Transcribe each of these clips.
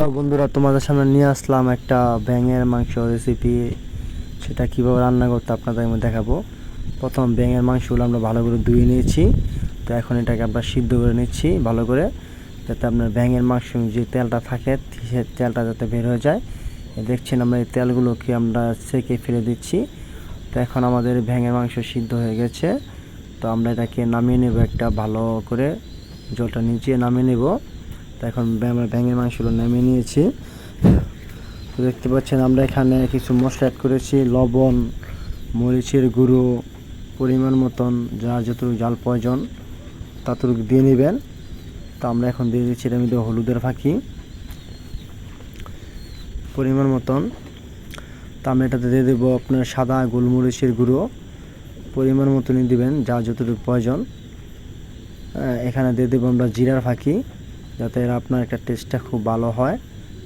তো বন্ধুরা, তোমাদের সামনে নিয়ে আসলাম একটা ব্যাঙের মাংস রেসিপি। সেটা কীভাবে রান্না করতে আপনাদের আমি দেখাবো। প্রথম ব্যাঙের মাংসগুলো আমরা ভালো করে ধুয়ে নিয়েছি। তো এখন এটাকে আমরা সিদ্ধ করে নিচ্ছি ভালো করে, যাতে আপনার ব্যাঙের মাংস যে তেলটা থাকে সে তেলটা যাতে বের হয়ে যায়। দেখছেন আমরা এই তেলগুলোকে আমরা সেকে ফেলে দিচ্ছি। তো এখন আমাদের ব্যাঙের মাংস সিদ্ধ হয়ে গেছে। তো আমরা এটাকে নামিয়ে নেব, একটা ভালো করে জলটা নিচে নামিয়ে নেব। তো এখন আমরা ব্যাঙের মাংসগুলো নামিয়ে নিয়েছি। তো দেখতে পাচ্ছেন আমরা এখানে কিছু মশলা অ্যাড করেছি, লবণ, মরিচের গুঁড়ো, পরিমাণ মতন যার যতটুকু জাল প্রয়োজন ততটুকু দিয়ে নেবেন। তো আমরা এখন দিয়ে দিচ্ছি এর মধ্যে হলুদের ফাঁকি পরিমাণ মতন। তো আমরা এটাতে দিয়ে দেবো আপনার সাদা গোলমরিচের গুঁড়ো পরিমাণ মতনই দিবেন, যা যতটুকু প্রয়োজন। এখানে দিয়ে দেবো আমরা জিরার ফাঁকি, যাতে এর আপনার একটা টেস্টটা খুব ভালো হয়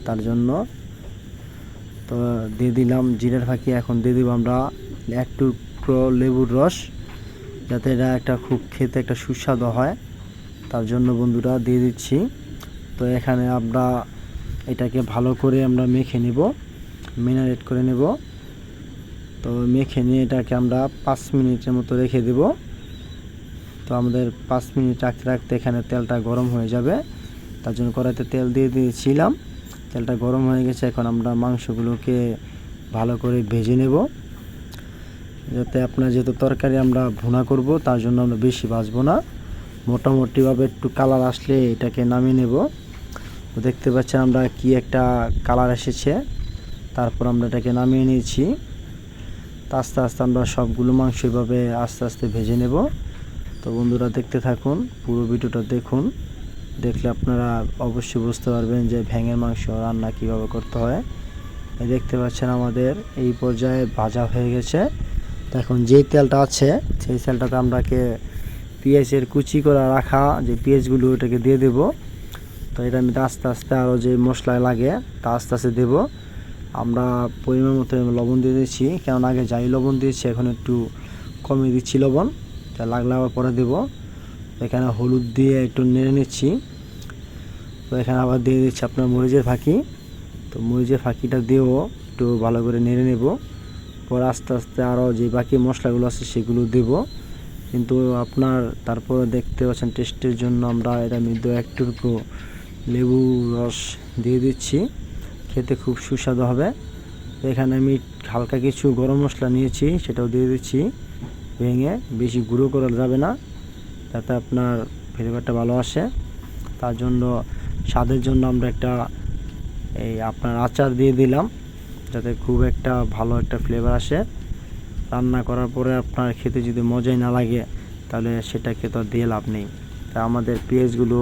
তার জন্য। তো দিয়ে দিলাম জিরার ফাঁকি। এখন দিয়ে দেবো আমরা এক টুকরো লেবুর রস, যাতে এটা একটা খুব খেতে একটা সুস্বাদু হয় তার জন্য বন্ধুরা দিয়ে দিচ্ছি। তো এখানে আমরা এটাকে ভালো করে আমরা মেখে নেব, ম্যারিনেট করে নেব। তো মেখে নিয়ে এটাকে আমরা 5 মিনিটের মতো রেখে দেব। তো আমাদের 5 মিনিট রাখতে রাখতে এখানে তেলটা গরম হয়ে যাবে, তার জন্য কড়াইতে তেল দিয়ে দিয়েছিলাম। তেলটা গরম হয়ে গেছে, এখন আমরা মাংসগুলোকে ভালো করে ভেজে নেব। যাতে আপনার যেহেতু তরকারি আমরা ভুনা করব, তার জন্য আমরা বেশি ভাজবো না, মোটামুটিভাবে একটু কালার আসলে এটাকে নামিয়ে নেব। তো দেখতে পাচ্ছেন আমরা কি একটা কালার এসেছে, তারপর আমরা এটাকে নামিয়ে নিয়েছি। তো আস্তে আস্তে আমরা সবগুলো মাংস এভাবে আস্তে আস্তে ভেজে নেব। তো বন্ধুরা দেখতে থাকুন, পুরো ভিডিওটা দেখুন। দেখলে আপনারা অবশ্যই বুঝতে পারবেন যে ব্যাঙের মাংস রান্না কিভাবে করতে হয়। দেখতে পাচ্ছেন আমাদের এই পর্যায়ে ভাজা হয়ে গেছে। তো এখন যে তেলটা আছে সেই তেলটাতে আমরাকে পেঁয়াজের কুচি করে রাখা যে পেঁয়াজগুলো ওটাকে দিয়ে দেব। তো এটা আমি আস্তে আস্তে আরও যে মশলা লাগে তা আস্তে আস্তে দেবো। আমরা পরিমাণ মতো লবণ দিয়ে দিচ্ছি, কারণ আগে যাই লবণ দিয়েছি এখন একটু কমিয়ে দিচ্ছি লবণ, তা লাগলে আবার পরে দেবো। এখানে হলুদ দিয়ে একটু নেড়ে নিচ্ছি। তো এখানে আবার দিয়ে দিচ্ছি আপনার মরিচের ফাঁকি। তো মরিচের ফাঁকিটা দিয়েও একটু ভালো করে নেড়ে নেব। পরে আস্তে আস্তে আরও যে বাকি মশলাগুলো আছে সেগুলো দেব। কিন্তু আপনার তারপরে দেখতে পাচ্ছেন টেস্টের জন্য আমরা এটা মধ্যে একটু লেবু রস দিয়ে দিচ্ছি, খেতে খুব সুস্বাদু হবে। এখানে আমি হালকা কিছু গরম মশলা নিয়েছি, সেটাও দিয়ে দিচ্ছি ভেঙে, বেশি গুঁড়ো করা যাবে না, যাতে আপনার ফ্লেভারটা ভালো আসে। তার জন্য স্বাদের জন্য আমরা একটা এই আপনার আচার দিয়ে দিলাম, যাতে খুব একটা ভালো একটা ফ্লেভার আসে। রান্না করার পরে আপনার খেতে যদি মজাই না লাগে তাহলে সেটাকে তো দিয়ে লাভ নেই। তা আমাদের পেঁয়াজগুলো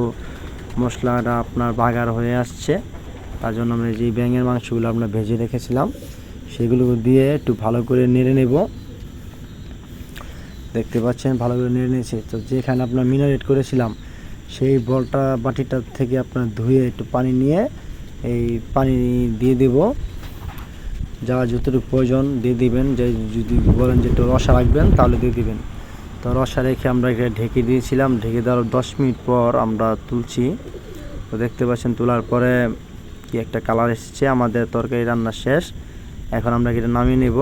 মশলাটা আপনার বাগার হয়ে আসছে, তার জন্য আমরা যে ব্যাঙের মাংসগুলো আমরা ভেজে রেখেছিলাম সেগুলো দিয়ে একটু ভালো করে নেড়ে নেব। দেখতে পাচ্ছেন ভালো করে নেড়ে নিয়েছি। তো যেখানে আপনার ম্যারিনেট করেছিলাম সেই বলটা বাটিটা থেকে আপনার ধুয়ে একটু পানি নিয়ে এই পানি দিয়ে দেব, যা যতটুকু প্রয়োজন দিয়ে দিবেন। যে যদি বলেন যে একটু রসা রাখবেন তাহলে দিয়ে দিবেন। তো রসা রেখে আমরা ঢেকে দিয়েছিলাম, ঢেকে দেওয়ার 10 মিনিট পর আমরা তুলছি। তো দেখতে পাচ্ছেন তোলার পরে কি একটা কালার এসেছে, আমাদের তরকারি রান্না শেষ। এখন আমরা এটা নামিয়ে নেব।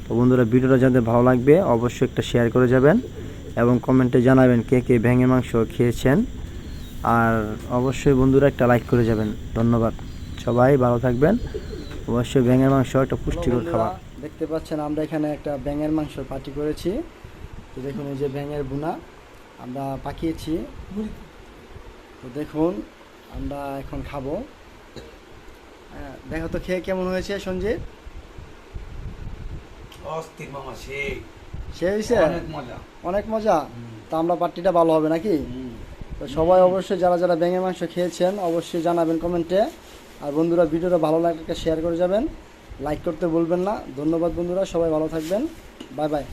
তো বন্ধুরা, ভিডিওটা যাদের ভালো লাগবে অবশ্যই একটা শেয়ার করে যাবেন এবং কমেন্টে জানাবেন কে কে ব্যাঙের মাংস খেয়েছেন। আর অবশ্যই বন্ধুরা একটা লাইক করে যাবেন। ধন্যবাদ, সবাই ভালো থাকবেন। অবশ্যই ব্যাঙের মাংস একটা পুষ্টিকর খাবার। দেখতে পাচ্ছেন আমরা এখানে একটা ব্যাঙের মাংস পাটি করেছি। তো দেখুন এই যে ব্যাঙের বুনা আমরা পাকিয়েছি। তো দেখুন আমরা এখন খাবো। দেখো তো খেয়ে কেমন হয়েছে সঞ্জিত? অস্থির মামা, সেই সে হয়েছে অনেক মজা। অনেক মজা। তা আমরা পার্টিটা ভালো হবে নাকি? তো সবাই অবশ্যই যারা যারা ব্যাঙের মাংস খেয়েছেন অবশ্যই জানাবেন কমেন্টে। আর বন্ধুরা, ভিডিওটা ভালো লাগলে শেয়ার করে যাবেন, লাইক করতে ভুলবেন না। ধন্যবাদ বন্ধুরা, সবাই ভালো থাকবেন। Bye bye.